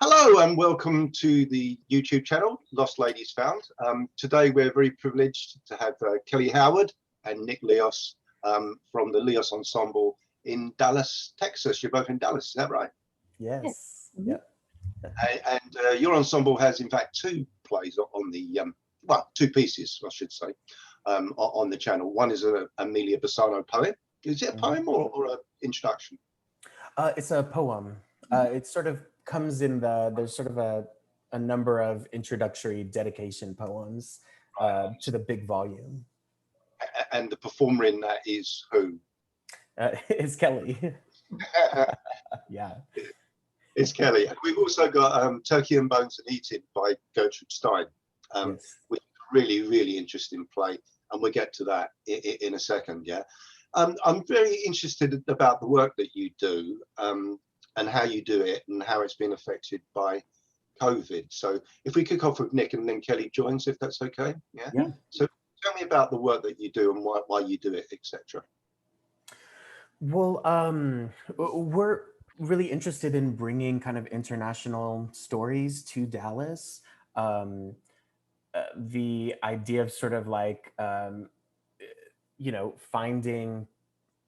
Hello and welcome to the YouTube channel, Lost Ladies Found. Today we're very privileged to have Kelli Howard and Nick Leos from the Leos Ensemble in Dallas, Texas. You're both in Dallas, is that right? Yes. Yep. And your ensemble has in fact two plays on the, well, two pieces, I should say, on the channel. One is an Amelia Bassano poem. Is it a poem or an introduction? It's a poem. It sort of comes in there's sort of a number of introductory dedication poems to the big volume. And the performer in that is who? It's Kelli. Yeah. It's Kelli. And we've also got Turkey and Bones and Eating by Gertrude Stein, Yes. which is a really, really interesting play. And we'll get to that in a second, yeah. I'm very interested about the work that you do and how you do it and how it's been affected by COVID. So if we kick off with Nick and then Kelli joins, if that's okay. Yeah. So tell me about the work that you do and why you do it, etc. Well, we're really interested in bringing kind of international stories to Dallas. The idea of sort of like, you know, finding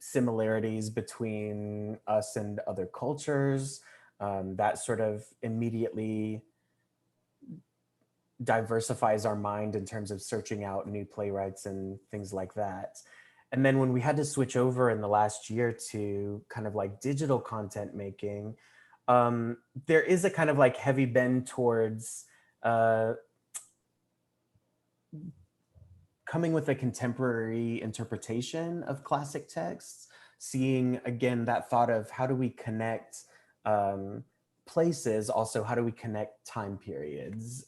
similarities between us and other cultures, that sort of immediately diversifies our mind in terms of searching out new playwrights and things like that. And then when we had to switch over in the last year to kind of like digital content making, there is a kind of like heavy bend towards coming with a contemporary interpretation of classic texts, seeing again that thought of how do we connect places, also how do we connect time periods,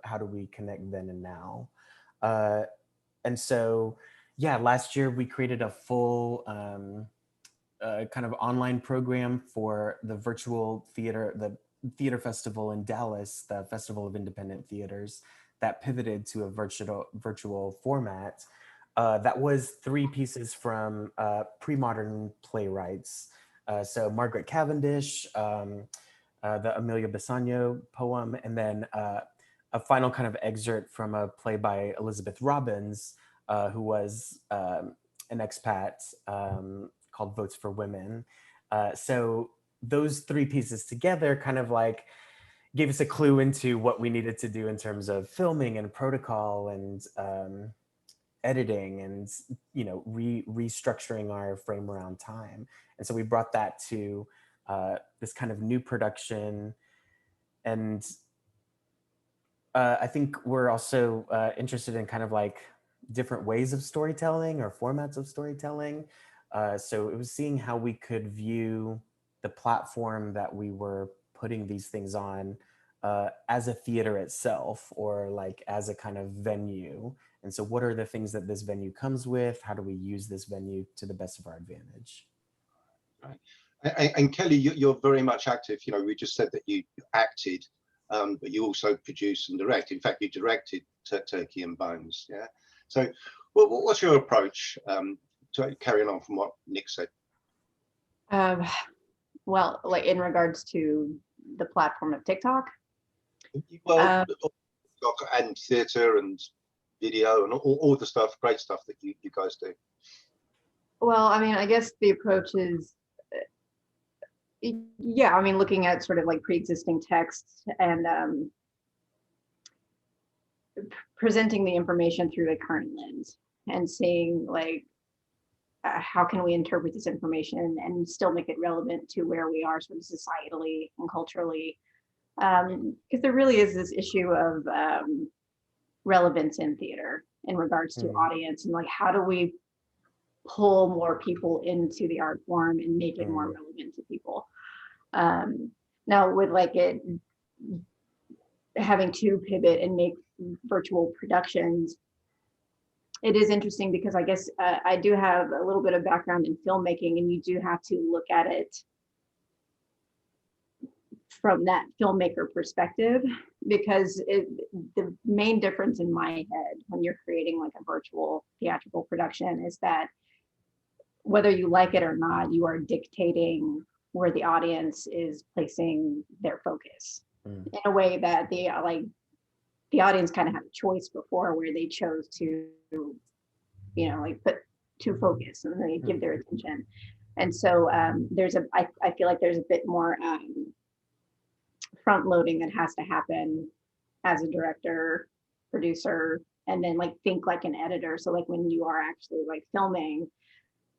how do we connect then and now. And so, yeah, last year we created a full kind of online program for the virtual theater, the theater festival in Dallas, the Festival of Independent Theaters, that pivoted to a virtual format. That was 3 pieces from pre-modern playwrights. So Margaret Cavendish, the Amelia Bassano poem, and then a final kind of excerpt from a play by Elizabeth Robbins, who was an expat, called Votes for Women. So those 3 pieces together kind of like gave us a clue into what we needed to do in terms of filming and protocol and editing and, you know, restructuring our frame around time. And so we brought that to this kind of new production. And I think we're also interested in kind of like different ways of storytelling or formats of storytelling. So it was seeing how we could view the platform that we were putting these things on as a theater itself, or like as a kind of venue. And so what are the things that this venue comes with? How do we use this venue to the best of our advantage? Right. And Kelli, you're very much active. You know, we just said that you acted, but you also produce and direct. In fact, you directed Turkey and Bones. Yeah. So what's your approach to carrying on from what Nick said? Well, like in regards to the platform of TikTok? Well, and theatre and video and all the stuff, great stuff that you guys do. Well, I mean, I guess the approach is, yeah, I mean, looking at sort of like pre-existing texts and presenting the information through a current lens and seeing like, how can we interpret this information and still make it relevant to where we are sort of societally and culturally? Because there really is this issue of relevance in theater in regards to audience, and like, how do we pull more people into the art form and make it more relevant to people? Now with like it having to pivot and make virtual productions, it is interesting because I guess I do have a little bit of background in filmmaking, and you do have to look at it from that filmmaker perspective, because the main difference in my head when you're creating like a virtual theatrical production is that whether you like it or not, you are dictating where the audience is placing their focus Mm. in a way that the audience kind of had a choice before, where they chose to, like put to focus and they give their attention. And so I feel like there's a bit more front loading that has to happen as a director, producer, and then like think like an editor. So like when you are actually like filming,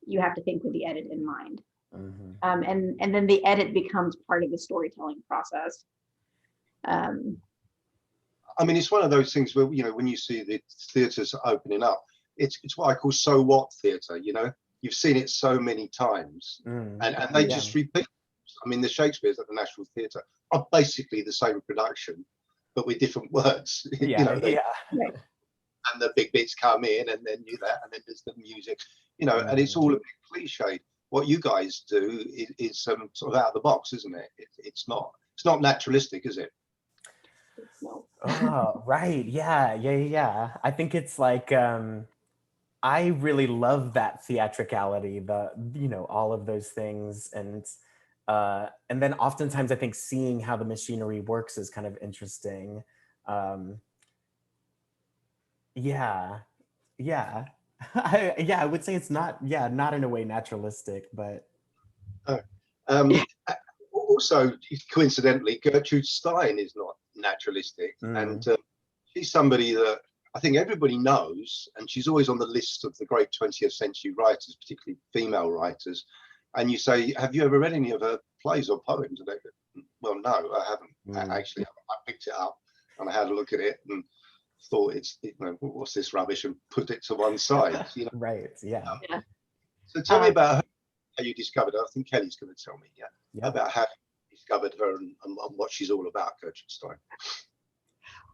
you have to think with the edit in mind. Mm-hmm. And then the edit becomes part of the storytelling process. I mean, it's one of those things where, when you see the theatres opening up, it's what I call so what theatre, you've seen it so many times, and they just repeat. I mean, the Shakespeare's at the National Theatre are basically the same production, but with different words. And the big bits come in, and then that, and then there's the music, and it's all a bit cliched. What you guys do is sort of out of the box, isn't it? It's not naturalistic, is it? No. Oh, right. Yeah. I think it's like, I really love that theatricality, all of those things. And then oftentimes I think seeing how the machinery works is kind of interesting. Yeah. I would say it's not in a way naturalistic, but. Also, coincidentally, Gertrude Stein is not naturalistic, and she's somebody that I think everybody knows, and she's always on the list of the great 20th century writers, particularly female writers. And you say, have you ever read any of her plays or poems? And they go, well, no, I haven't. Actually, I picked it up and I had a look at it and thought, what's this rubbish, and put it to one side. Right. Yeah. So tell me about her, how you discovered her. I think Kelly's going to tell me, about how you discovered her and what she's all about, Gertrude Stein.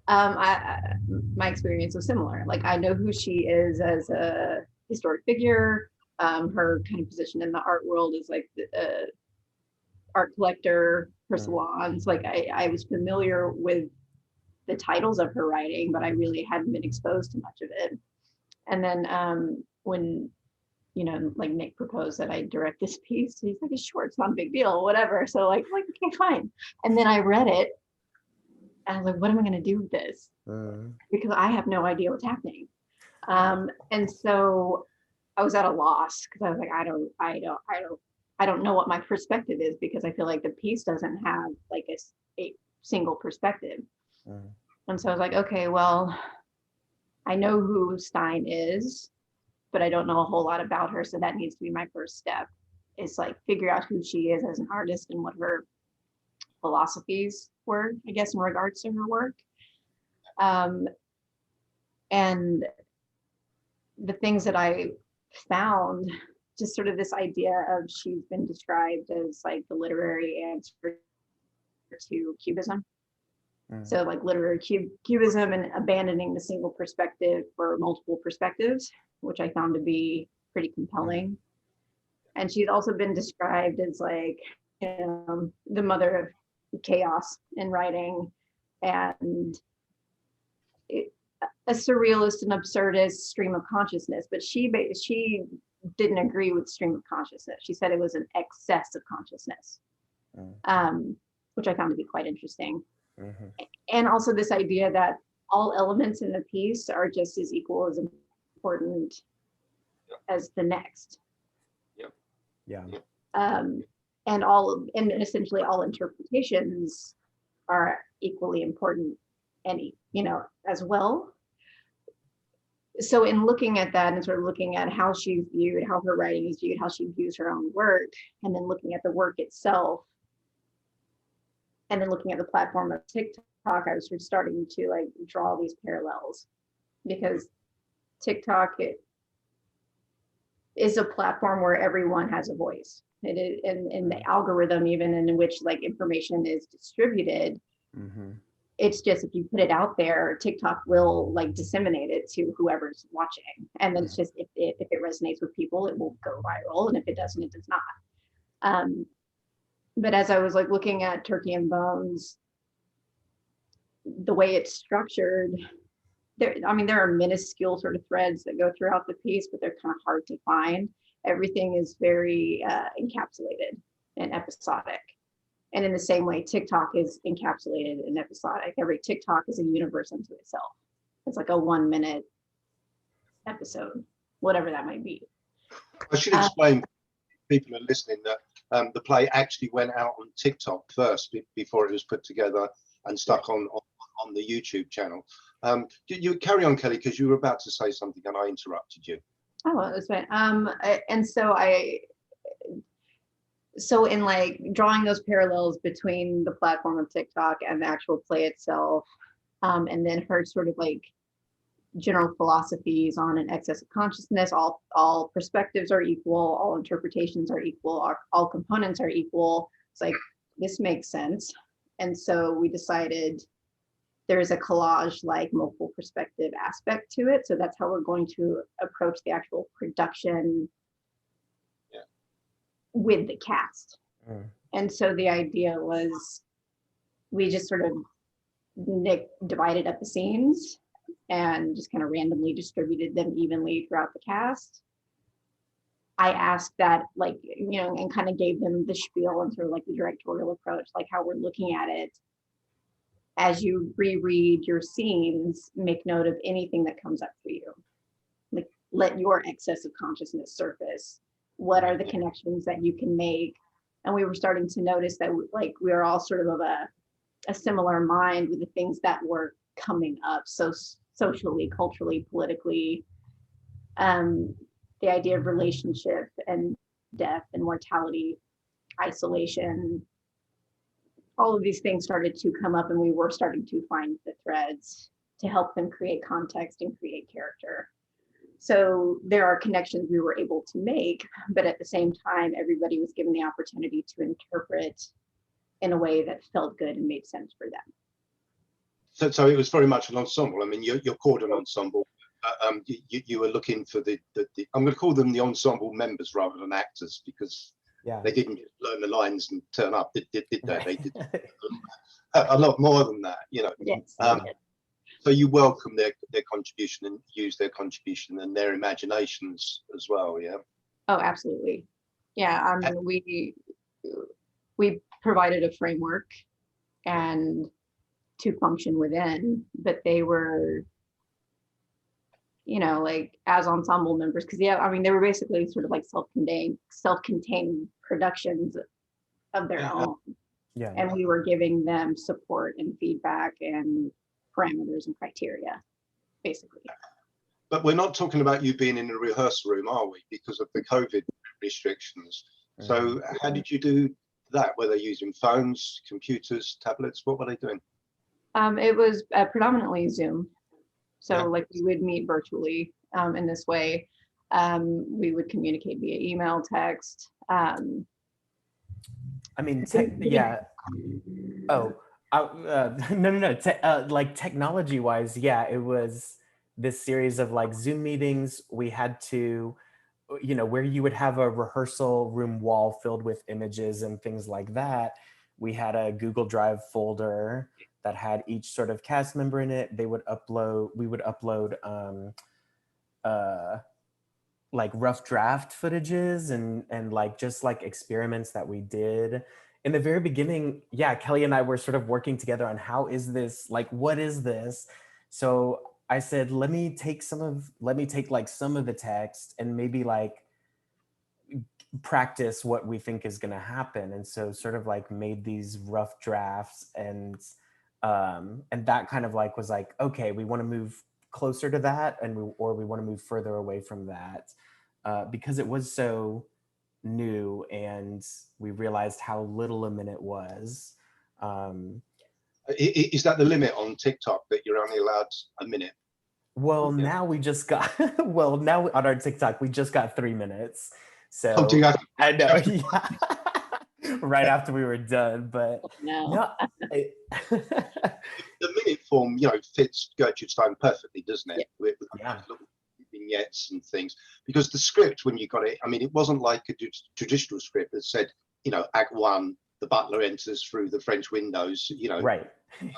My experience was similar. Like, I know who she is as a historic figure. Her kind of position in the art world is like the art collector, her salons. Like, I was familiar with the titles of her writing, but I really hadn't been exposed to much of it. And then when like Nick proposed that I direct this piece, he's like, it's short, it's not a big deal, whatever. So like okay, fine. And then I read it and I was like, what am I going to do with this? Because I have no idea what's happening. And so I was at a loss, because I was like, I don't know what my perspective is, because I feel like the piece doesn't have like a single perspective. And so I was like, okay, well, I know who Stein is, but I don't know a whole lot about her. So that needs to be my first step, is like figure out who she is as an artist and what her philosophies were, I guess, in regards to her work. And the things that I found, just sort of this idea of, she's been described as like the literary answer to Cubism. So like literary Cubism, and abandoning the single perspective for multiple perspectives, which I found to be pretty compelling. And she's also been described as like, the mother of chaos in writing, and a surrealist and absurdist stream of consciousness. But she didn't agree with stream of consciousness. She said it was an excess of consciousness, which I found to be quite interesting. And also this idea that all elements in the piece are just as equal, as important as the next. And essentially all interpretations are equally important, as well. So in looking at that, and sort of looking at how she's viewed, how her writing is viewed, how she views her own work, and then looking at the work itself, and then looking at the platform of TikTok, I was sort of starting to like draw these parallels, because TikTok is a platform where everyone has a voice. It is, and the algorithm, even in which like information is distributed, it's just, if you put it out there, TikTok will like disseminate it to whoever's watching. And then it's just, if it resonates with people, it will go viral. And if it doesn't, it does not. But as I was like looking at Turkey and Bones, the way it's structured, there are minuscule sort of threads that go throughout the piece, but they're kind of hard to find. Everything is very encapsulated and episodic. And in the same way, TikTok is encapsulated in episodic. Every TikTok is a universe unto itself. It's like a 1 minute episode, whatever that might be. I should explain to people who are listening that the play actually went out on TikTok first before it was put together and stuck on the YouTube channel. You carry on, Kelli, because you were about to say something and I interrupted you. Oh, well, that's fine. And so in like drawing those parallels between the platform of TikTok and the actual play itself, and then her sort of like general philosophies on an excess of consciousness, all perspectives are equal, all interpretations are equal, all components are equal. It's like, this makes sense. And so we decided there is a collage like multiple perspective aspect to it. So that's how we're going to approach the actual production with the cast. And so the idea was we just sort of divided up the scenes and just kind of randomly distributed them evenly throughout the cast. I asked that, like, you know, and kind of gave them the spiel and sort of like the directorial approach, like how we're looking at it. As you reread your scenes, make note of anything that comes up for you. Like, let your excess of consciousness surface. What are the connections that you can make? And we were starting to notice that, like, we are all sort of a similar mind with the things that were coming up. So socially, culturally, politically, the idea of relationship and death and mortality, isolation, all of these things started to come up, and we were starting to find the threads to help them create context and create character. So there are connections we were able to make, but at the same time, everybody was given the opportunity to interpret in a way that felt good and made sense for them. So it was very much an ensemble. I mean, you're called an ensemble. You were looking for the I'm going to call them the ensemble members rather than actors, because they didn't just learn the lines and turn up, did they? They did a lot more than that, you know. Yes. So you welcome their contribution and use their contribution and their imaginations as well, yeah? Oh, absolutely. Yeah, I mean, we provided a framework and to function within, but they were, you know, like as ensemble members, because I mean, they were basically sort of like self-contained productions of their own. Yeah. And we were giving them support and feedback and parameters and criteria, basically. But we're not talking about you being in a rehearsal room, are we? Because of the COVID restrictions. So how did you do that? Were they using phones, computers, tablets? What were they doing? It was predominantly Zoom. So like we would meet virtually in this way. We would communicate via email, text. I mean, like technology wise, it was this series of like Zoom meetings. We had to, you know, where you would have a rehearsal room wall filled with images and things like that. We had a Google Drive folder that had each sort of cast member in it. We would upload like rough draft footages and like just like experiments that we did. In the very beginning, Kelli and I were sort of working together on how is this, like, what is this? So I said, let me take like some of the text and maybe like practice what we think is going to happen. And so sort of like made these rough drafts and that kind of like was like, okay, we want to move closer to that or we want to move further away from that because it was so new and we realized how little a minute was. Is that the limit on TikTok, that you're only allowed a minute? Well, now we just got, now on our TikTok, we just got 3 minutes. So I know, right after we were done, but no. The minute form, you know, fits Gertrude Stein perfectly, doesn't it? With little vignettes and things, because the script, when you got it, I mean, it wasn't like a traditional script that said, you know, Act 1, the butler enters through the French windows, you know,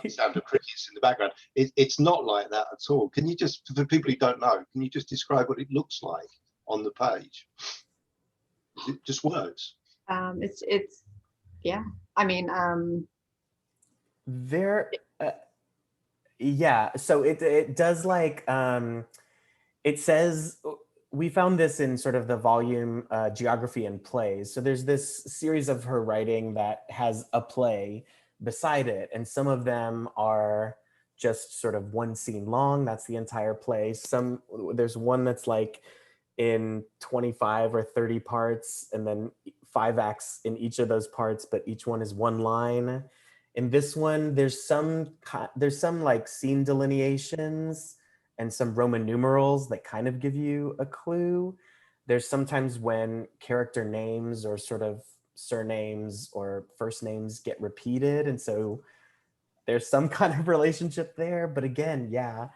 sound of crickets in the background. It's not like that at all. Can you just, for people who don't know, can you just describe what it looks like on the page? Is it just words? It's Yeah, I mean, There, yeah, so it does like, it says, we found this in sort of the volume Geography and Plays. So there's this series of her writing that has a play beside it. And some of them are just sort of one scene long. That's the entire play. There's one that's like in 25 or 30 parts, and then 5 acts in each of those parts, but each one is one line. In this one, there's some like scene delineations and some Roman numerals that kind of give you a clue. There's sometimes when character names or sort of surnames or first names get repeated. And so there's some kind of relationship there. But again, yeah,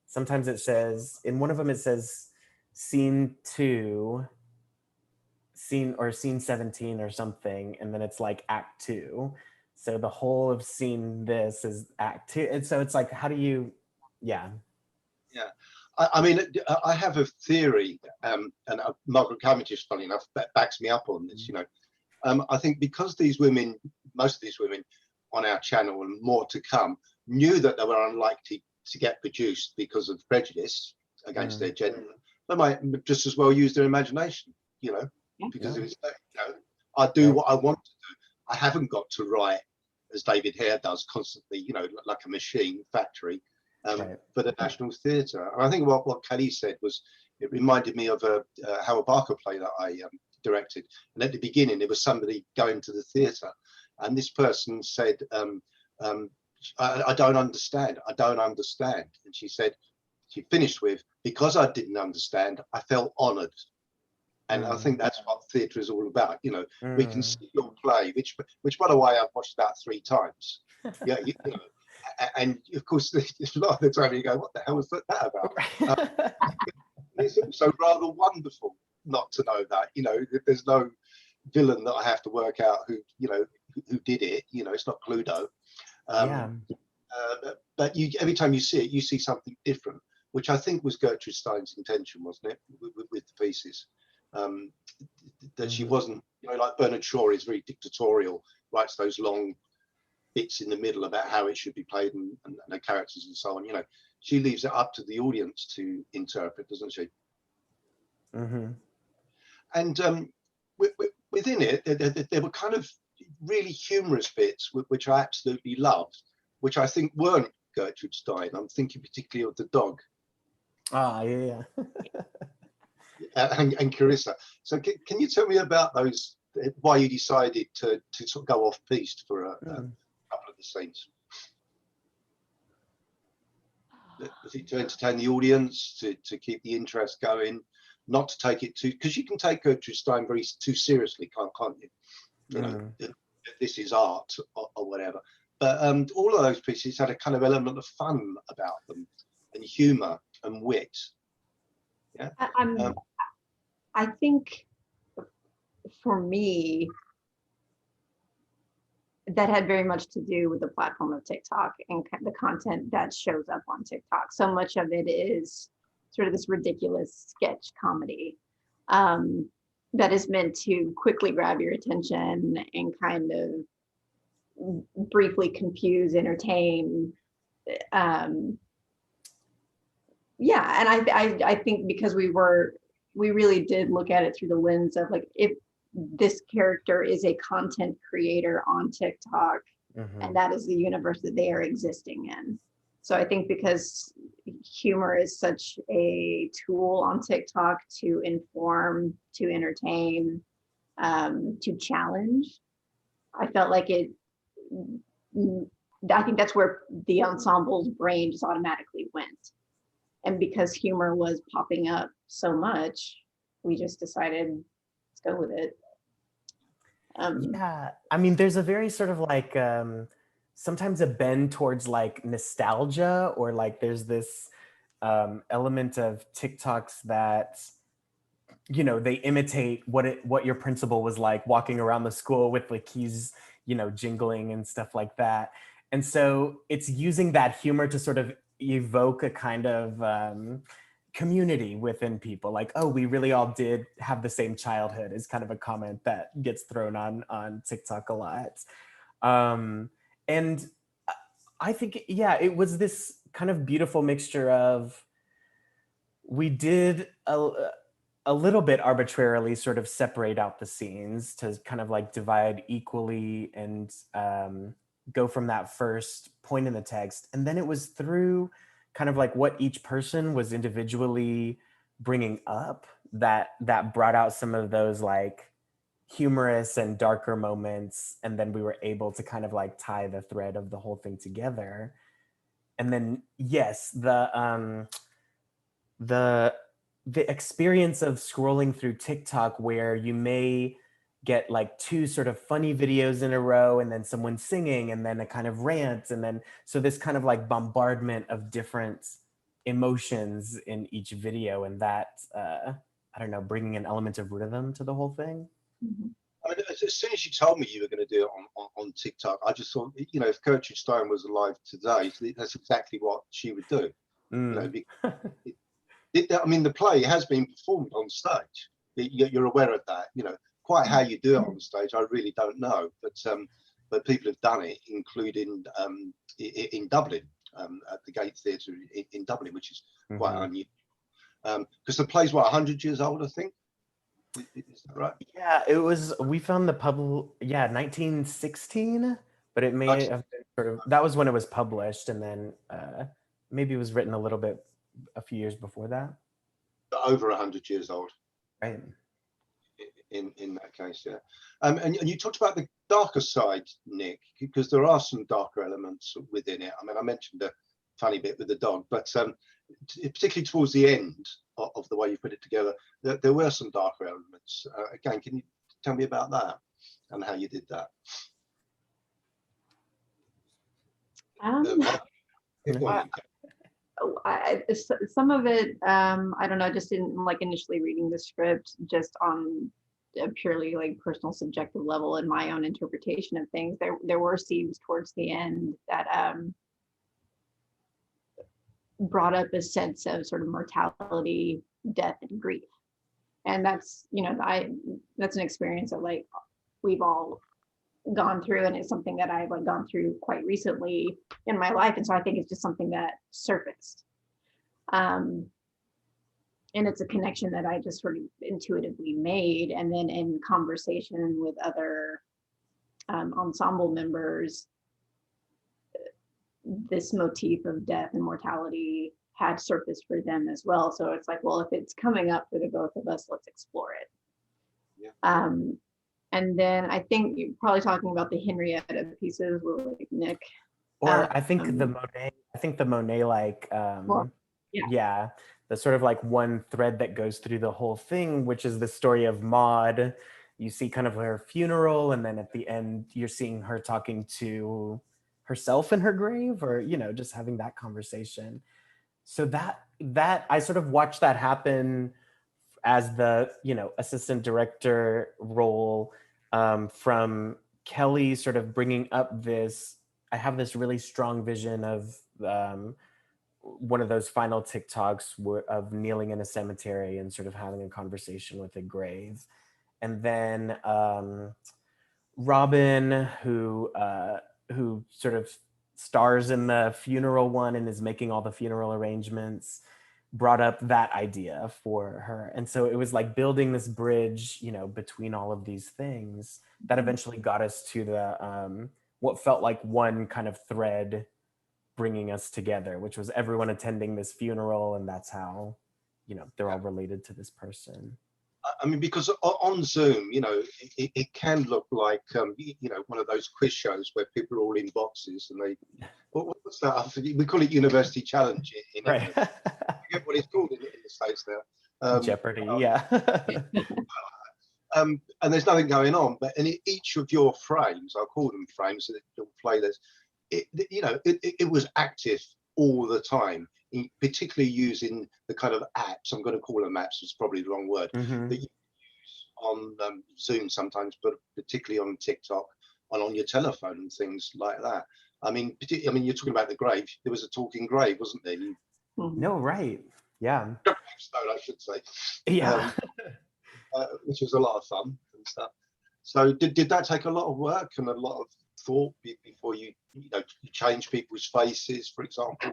sometimes it says, in one of them, it says scene 2, scene 17 or something. And then it's like act 2. So the whole of scene this is act 2. And so it's like, how do you, yeah. Yeah, I mean, I have a theory, and Margaret Cavendish, funny enough, backs me up on this. You know, I think because these women, most of these women on our channel and more to come, knew that they were unlikely to get produced because of prejudice against their gender, they might just as well use their imagination. You know, because it was, you know, I do what I want to do. I haven't got to write as David Hare does constantly. You know, like a machine factory. For the National Theatre. And I think what Kelli said was, it reminded me of a Howard Barker play that I directed. And at the beginning, there was somebody going to the theatre, and this person said, I don't understand. I don't understand. And she said, she finished with, because I didn't understand, I felt honoured. And I think that's what theatre is all about. You know, we can see your play, which by the way, I've watched about 3 times. Yeah, you know. And of course, a lot of the time you go, what the hell was that about? It's also rather wonderful not to know that. You know, there's no villain that I have to work out who, you know, who did it. You know, it's not Cluedo. But every time you see it, you see something different, which I think was Gertrude Stein's intention, wasn't it, with the pieces? That she wasn't, you know, like Bernard Shaw is very dictatorial, writes those long bits in the middle about how it should be played and the characters and so on. You know, she leaves it up to the audience to interpret, doesn't she? And within it, there were kind of really humorous bits which I absolutely loved, which I think weren't Gertrude Stein. I'm thinking particularly of the dog. Yeah. And Carissa. So can you tell me about those? Why you decided to sort of go off piste for a couple of the scenes? Was it to entertain the audience, to keep the interest going, not to take it too, because you can take Gertrude Stein too seriously, can't you? You know, this is art or whatever. But all of those pieces had a kind of element of fun about them, and humour and wit. Yeah. I think for me, that had very much to do with the platform of TikTok and the content that shows up on TikTok. So much of it is sort of this ridiculous sketch comedy that is meant to quickly grab your attention and kind of briefly confuse, entertain. Yeah, and I think because we really did look at it through the lens of like, if this character is a content creator on TikTok, and that is the universe that they are existing in. So I think because humor is such a tool on TikTok to inform, to entertain, to challenge, I felt like I think that's where the ensemble's brain just automatically went. And because humor was popping up so much, we just decided, let's go with it. Yeah, I mean, there's a very sort of like sometimes a bend towards like nostalgia, or like there's this element of TikToks that, you know, they imitate what your principal was like walking around the school with the keys, you know, jingling and stuff like that. And so it's using that humor to sort of evoke a kind of community within people. Like, oh, we really all did have the same childhood is kind of a comment that gets thrown on TikTok a lot. And I think, yeah, it was this kind of beautiful mixture of, we did a little bit arbitrarily sort of separate out the scenes to kind of like divide equally and go from that first point in the text. And then it was through kind of like what each person was individually bringing up that brought out some of those like humorous and darker moments. And then we were able to kind of like tie the thread of the whole thing together. And then, yes, the experience of scrolling through TikTok where you may get like two sort of funny videos in a row and then someone singing and then a kind of rant. And then, so this kind of like bombardment of different emotions in each video, and that, I don't know, bringing an element of rhythm to the whole thing. Mhm. I mean, as soon as you told me you were going to do it on TikTok, I just thought, you know, if Gertrude Stein was alive today, that's exactly what she would do. You know, I mean, the play has been performed on stage. You're aware of that. You know, quite how you do it on stage, I really don't know. But people have done it, including in Dublin, at the Gate Theatre in Dublin, which is quite unusual. Because the play's, what, 100 years old, I think? Is that right? Yeah, it was, we found the 1916, but it may have been sort of, that was when it was published, and then maybe it was written a little bit a few years before that. Over 100 years old. Right. In that case, yeah. And you talked about the darker side, Nick, because there are some darker elements within it. I mean, I mentioned a funny bit with the dog, but particularly towards the end of the way you put it together, there were some darker elements. Again, can you tell me about that and how you did that? Some of it, I don't know, just in like initially reading the script, just on a purely like personal subjective level and my own interpretation of things, there were scenes towards the end that brought up a sense of sort of mortality, death, and grief. And that's, you know, that's an experience that like we've all gone through, and it's something that I've like gone through quite recently in my life. And so I think it's just something that surfaced. And it's a connection that I just sort of intuitively made. And then in conversation with other ensemble members, this motif of death and mortality had surfaced for them as well. So it's like, well, if it's coming up for the both of us, let's explore it. Yeah. And then I think you're probably talking about the Henrietta pieces with like Nick. Or I think the Monet like, yeah, the sort of like one thread that goes through the whole thing, which is the story of Maud. You see kind of her funeral, and then at the end, you're seeing her talking to herself in her grave, or, you know, just having that conversation. So that I sort of watched that happen as the, you know, assistant director role, from Kelli sort of bringing up this, I have this really strong vision of one of those final TikToks of kneeling in a cemetery and sort of having a conversation with a grave. And then Robin, who sort of stars in the funeral one and is making all the funeral arrangements, brought up that idea for her. And so it was like building this bridge, you know, between all of these things that eventually got us to the what felt like one kind of thread bringing us together, which was everyone attending this funeral, and that's how, you know, they're all related to this person. I mean, because on Zoom, you know, it can look like, you know, one of those quiz shows where people are all in boxes and they, what's that? We call it University Challenge in right. England. I forget what it's called in the States now. Jeopardy, yeah. And there's nothing going on, but in each of your frames, I'll call them frames, so that you'll play this, you know, it was active all the time, particularly using the kind of apps, I'm going to call them apps, it's probably the wrong word, that you use on Zoom sometimes, but particularly on TikTok and on your telephone and things like that. I mean, you're talking about the grave. There was a talking grave, wasn't there? No, right. Yeah. Stone, I should say. Yeah. Which was a lot of fun and stuff. So did that take a lot of work and a lot of thought before you change people's faces, for example,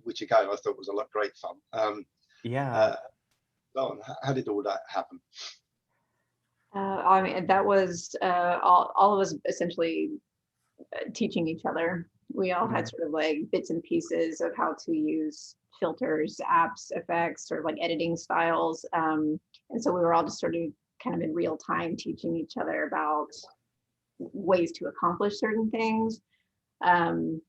which again I thought was a lot great fun. Yeah. How did all that happen? I mean, that was all of us essentially teaching each other. We all had sort of like bits and pieces of how to use filters, apps, effects, sort of like editing styles. And so we were all just sort of kind of in real time teaching each other about ways to accomplish certain things. And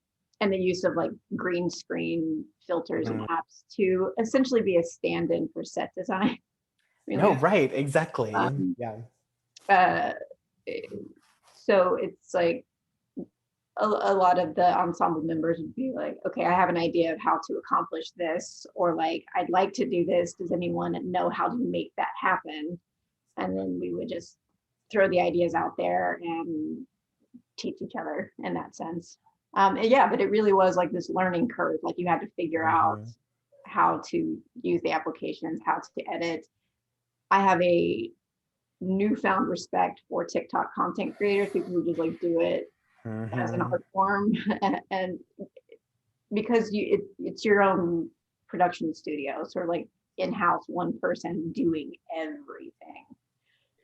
the use of like green screen filters and apps to essentially be a stand-in for set design. No, right, exactly. Yeah. So it's like a lot of the ensemble members would be like, okay, I have an idea of how to accomplish this, or like, I'd like to do this. Does anyone know how to make that happen? And then we would just throw the ideas out there and teach each other in that sense. Yeah, but it really was like this learning curve. Like you had to figure out how to use the applications, how to edit. I have a newfound respect for TikTok content creators, people who just like do it as an art form, and because it's your own production studio, sort of like in-house, one person doing everything.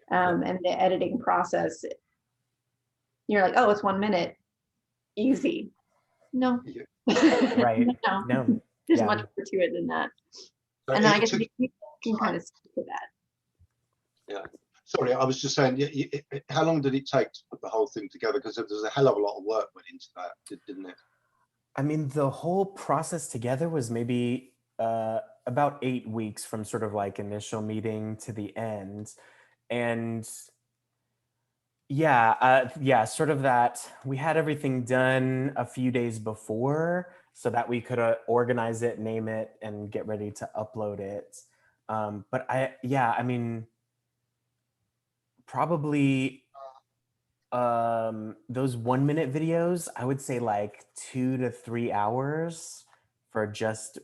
And the editing process, you're like, oh, it's 1 minute, easy. No. Right. No. There's much more to it than that. And then I guess you can kind of stick to that. Yeah. Sorry, I was just saying, how long did it take to put the whole thing together? Because there's a hell of a lot of work went into that, didn't it? I mean, the whole process together was maybe about 8 weeks from sort of like initial meeting to the end. And yeah, sort of that we had everything done a few days before so that we could organize it, name it, and get ready to upload it. But I mean, probably those 1 minute videos, I would say like 2 to 3 hours for just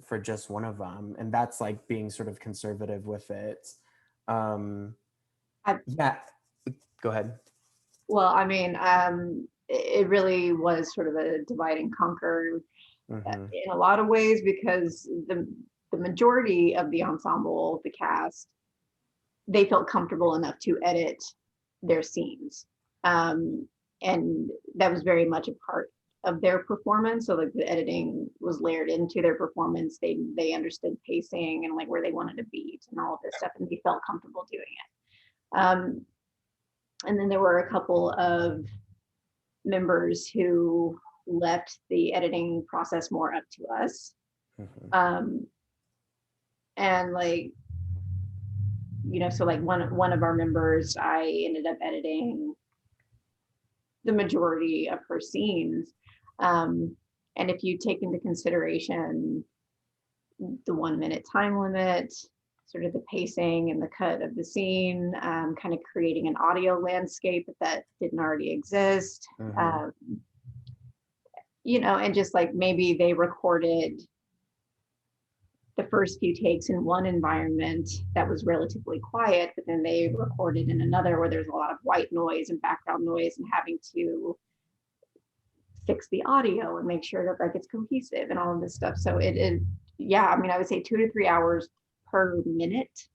one of them. And that's like being sort of conservative with it. Yeah, go ahead. Well, I mean, it really was sort of a divide and conquer in a lot of ways, because the majority of the ensemble, the cast, they felt comfortable enough to edit their scenes. And that was very much a part of their performance. So like the editing was layered into their performance. They understood pacing and like where they wanted to be and all of this stuff, and they felt comfortable doing it. And then there were a couple of members who left the editing process more up to us. And like, so like one of our members, I ended up editing the majority of her scenes. And if you take into consideration the 1 minute time limit, sort of the pacing and the cut of the scene, kind of creating an audio landscape that didn't already exist, and just like maybe they recorded the first few takes in one environment that was relatively quiet, but then they recorded in another where there's a lot of white noise and background noise, and having to fix the audio and make sure that like it's cohesive and all of this stuff. So I mean, I would say 2 to 3 hours per minute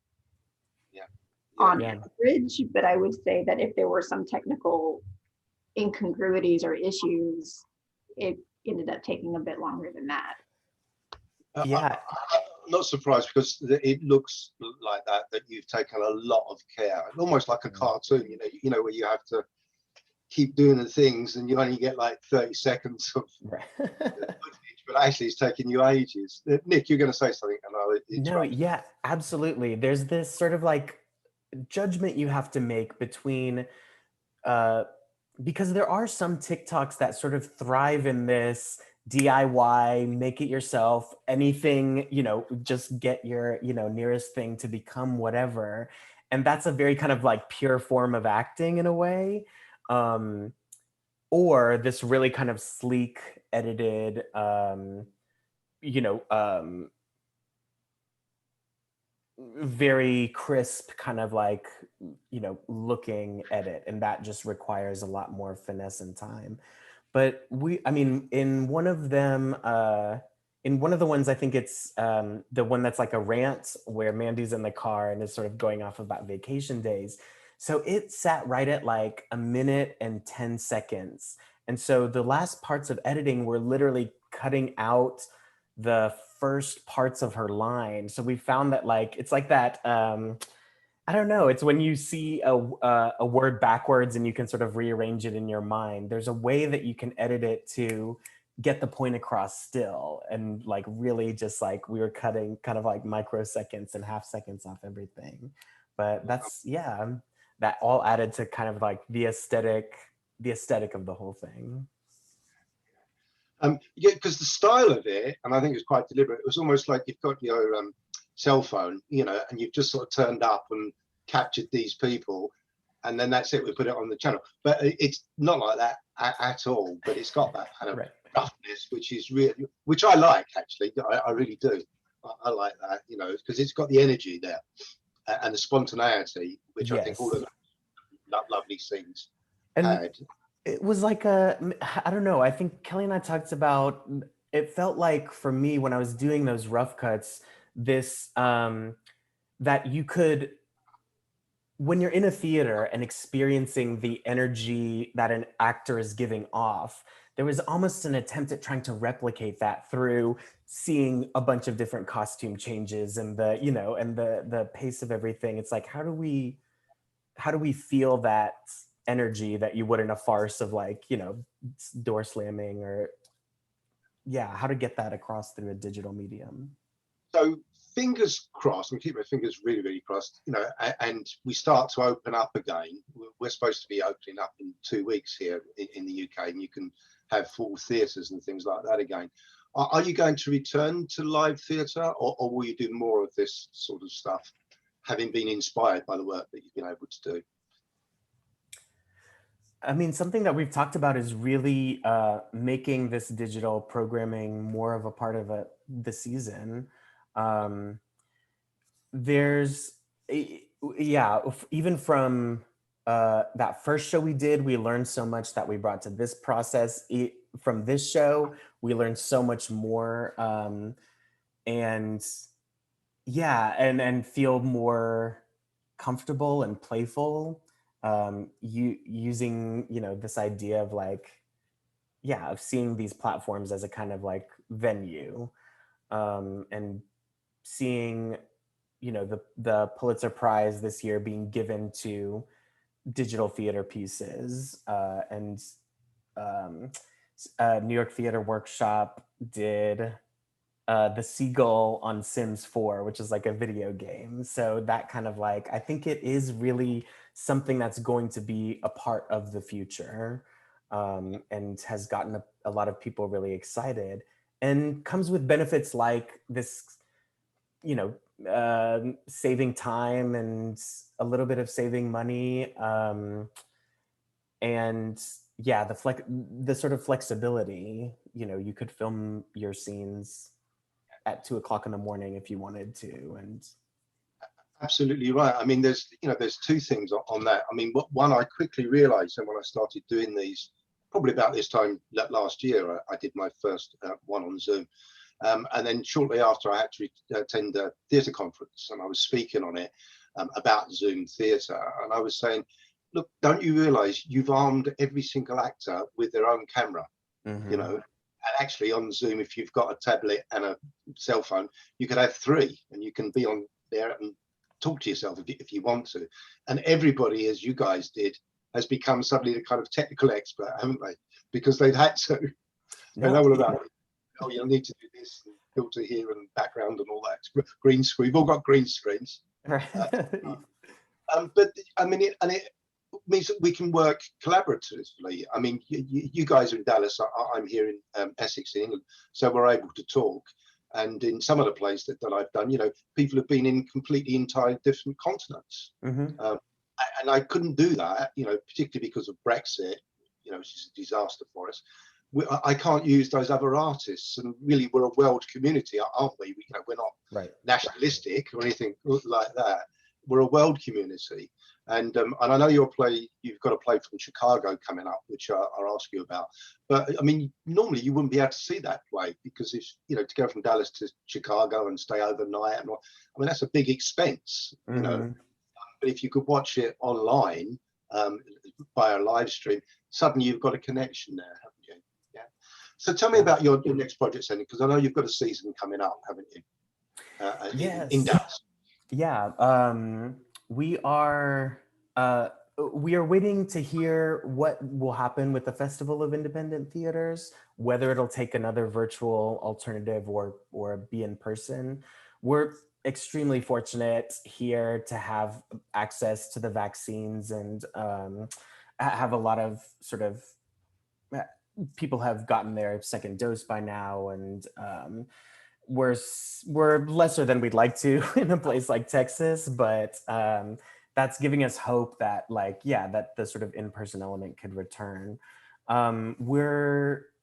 on average, but I would say that if there were some technical incongruities or issues, it ended up taking a bit longer than that. I'm not surprised, because it looks like that you've taken a lot of care, almost like a cartoon, where you have to keep doing the things and you only get like 30 seconds of footage, but actually it's taking you ages. Nick, you're going to say something? No, yeah, absolutely. There's this sort of like judgment you have to make between, because there are some TikToks that sort of thrive in this DIY, make it yourself, anything, just get your, nearest thing to become whatever. And that's a very kind of like pure form of acting in a way. Or this really kind of sleek, edited, very crisp kind of like, looking edit, and that just requires a lot more finesse and time. But I mean, in one of them, in one of the ones, I think it's the one that's like a rant where Mandy's in the car and is sort of going off about vacation days. So it sat right at like 1 minute and 10 seconds. And so the last parts of editing were literally cutting out the first parts of her line. So we found that like, it's like that, I don't know, it's when you see a word backwards and you can sort of rearrange it in your mind. There's a way that you can edit it to get the point across still. And like really just like we were cutting kind of like microseconds and half seconds off everything. But that's, yeah, that all added to kind of like the aesthetic of the whole thing. Yeah, because the style of it, and I think it's quite deliberate, it was almost like you've got your cell phone, and you've just sort of turned up and captured these people, and then that's it, we put it on the channel. But it's not like that at all, but it's got that kind of roughness, which is really, which I like, actually. I really do. I like that, because it's got the energy there and the spontaneity, which I think all of those lovely scenes had. It was like I don't know, I think Kelli and I talked about, it felt like for me when I was doing those rough cuts, this, that you could, when you're in a theater and experiencing the energy that an actor is giving off, there was almost an attempt at trying to replicate that through seeing a bunch of different costume changes and the pace of everything. It's like, how do we feel that energy that you would in a farce of like, door slamming or how to get that across through a digital medium. So fingers crossed, and keep my fingers really, really crossed, and we start to open up again. We're supposed to be opening up in 2 weeks here in the UK, and you can have full theatres and things like that again. Are you going to return to live theatre, or will you do more of this sort of stuff, having been inspired by the work that you've been able to do? I mean, something that we've talked about is really making this digital programming more of a part of the season. There's, even from that first show we did, we learned so much that we brought to this process. From this show, we learned so much more, and feel more comfortable and playful. Using this idea of like of seeing these platforms as a kind of like venue, and seeing the Pulitzer Prize this year being given to digital theater pieces, and New York Theater Workshop did the Seagull on Sims 4, which is like a video game. So that kind of like, I think it is really something that's going to be a part of the future, and has gotten a lot of people really excited, and comes with benefits like this, saving time and a little bit of saving money, and the sort of flexibility. You could film your scenes at 2 o'clock in the morning if you wanted to. And absolutely right. I mean, there's two things on that. I mean, one I quickly realized, and when I started doing these, probably about this time last year, I did my first one on Zoom, and then shortly after, I had to attend a theatre conference, and I was speaking on it about Zoom theatre, and I was saying, look, don't you realize you've armed every single actor with their own camera? And actually on Zoom, if you've got a tablet and a cell phone, you could have 3, and you can be on there and talk to yourself if you want to. And everybody, as you guys did, has become suddenly the kind of technical expert, haven't they? Because they've had to. They know all about it. Oh, you'll need to do this, and filter here, and background, and all that. Green screen. We've all got green screens. Right. But I mean, it means that we can work collaboratively. I mean, you guys are in Dallas, I'm here in Essex, England, so we're able to talk. And in some of the plays that I've done, people have been in completely entirely different continents. And I couldn't do that, particularly because of Brexit, which is a disaster for us. I can't use those other artists, and really we're a world community, aren't we? You know, we're not nationalistic or anything like that. We're a world community, and I know you've got a play from Chicago coming up, which I'll ask you about. But I mean, normally you wouldn't be able to see that play because if you know to go from Dallas to Chicago and stay overnight, and I mean that's a big expense, you know. But if you could watch it online via live stream, suddenly you've got a connection there, haven't you? Yeah. So tell me about your next project, Sandy, because I know you've got a season coming up, haven't you? Yes. In Dallas. Yeah. We are waiting to hear what will happen with the Festival of Independent Theaters, whether it'll take another virtual alternative or be in person. We're extremely fortunate here to have access to the vaccines and have a lot of sort of people have gotten their second dose by now, and we're lesser than we'd like to in a place like Texas, but that's giving us hope that that the sort of in-person element could return.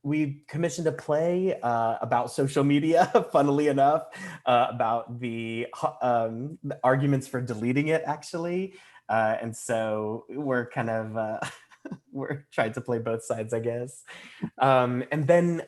We commissioned a play about social media, funnily enough, about the arguments for deleting it, actually. And so we're kind of, we're trying to play both sides, I guess. And then,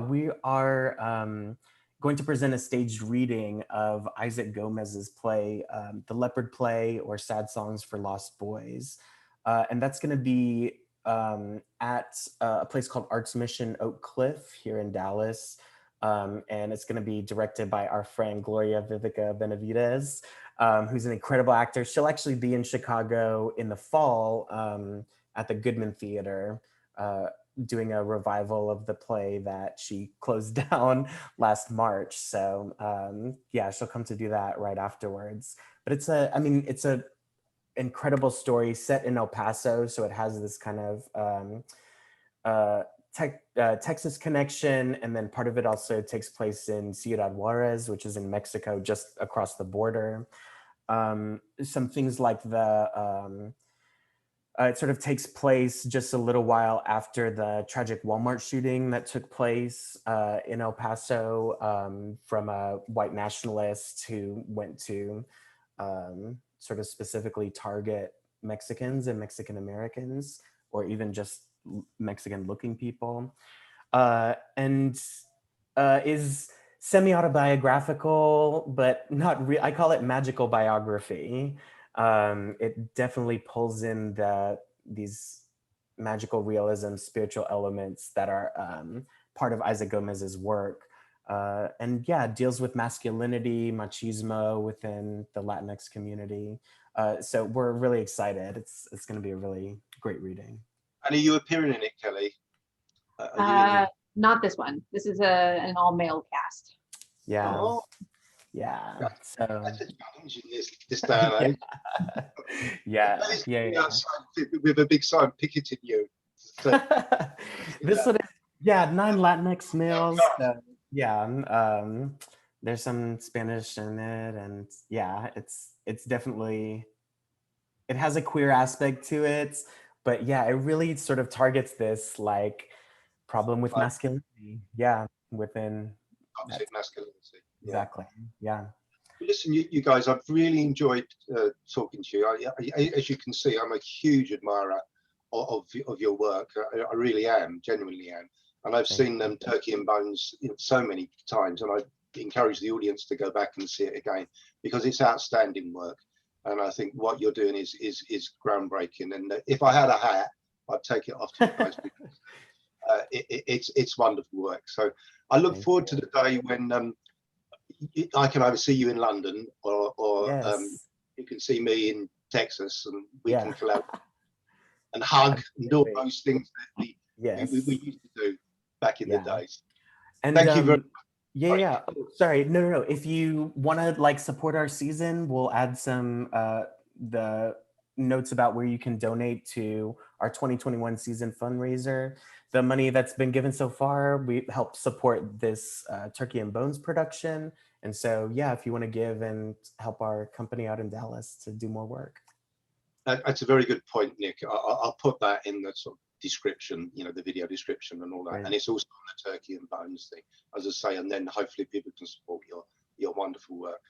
we are going to present a staged reading of Isaac Gomez's play, The Leopard Play, or Sad Songs for Lost Boys. And that's going to be at a place called Arts Mission Oak Cliff here in Dallas. And it's going to be directed by our friend Gloria Vivica Benavides, who's an incredible actor. She'll actually be in Chicago in the fall at the Goodman Theater, doing a revival of the play that she closed down last March. So she'll come to do that right afterwards. But it's a incredible story set in El Paso, so it has this kind of Texas connection, and then part of it also takes place in Ciudad Juarez, which is in Mexico, just across the border. Some things like it sort of takes place just a little while after the tragic Walmart shooting that took place in El Paso from a white nationalist who went to sort of specifically target Mexicans and Mexican Americans, or even just Mexican looking people, and is semi-autobiographical, but not real. I call it magical biography. It definitely pulls in these magical realism, spiritual elements that are part of Isaac Gomez's work. And deals with masculinity, machismo within the Latinx community. So we're really excited. It's going to be a really great reading. And are you appearing in it, Kelli? Not this one. This is an all-male cast. Yeah. Oh. Yeah. That's so a challenge in this day and age. Yeah. With a big sign picketing you. So, this sort of 9 Latinx males. There's some Spanish in it, and it's definitely, it has a queer aspect to it, but it really sort of targets this like problem with masculinity. Within toxic masculinity. Exactly. Yeah. Listen, you guys, I've really enjoyed talking to you. As you can see, I'm a huge admirer of your work. I really am, genuinely am. And I've seen Turkey and Bones so many times, and I encourage the audience to go back and see it again because it's outstanding work. And I think what you're doing is groundbreaking. And if I had a hat, I'd take it off to you guys because it's wonderful work. So I look forward to the day when I can either see you in London or you can see me in Texas, and we can collaborate and hug and do all those things that we used to do back in the days. And thank you very much. Oh, sorry, no. If you want to support our season, we'll add some the notes about where you can donate to our 2021 season fundraiser. The money that's been given so far, we help support this Turkey and Bones production. And so, if you want to give and help our company out in Dallas to do more work. That's a very good point, Nick. I'll put that in the sort of description, you know, the video description and all that. Right. And it's also on the turkey and bones thing, as I say, and then hopefully people can support your wonderful work.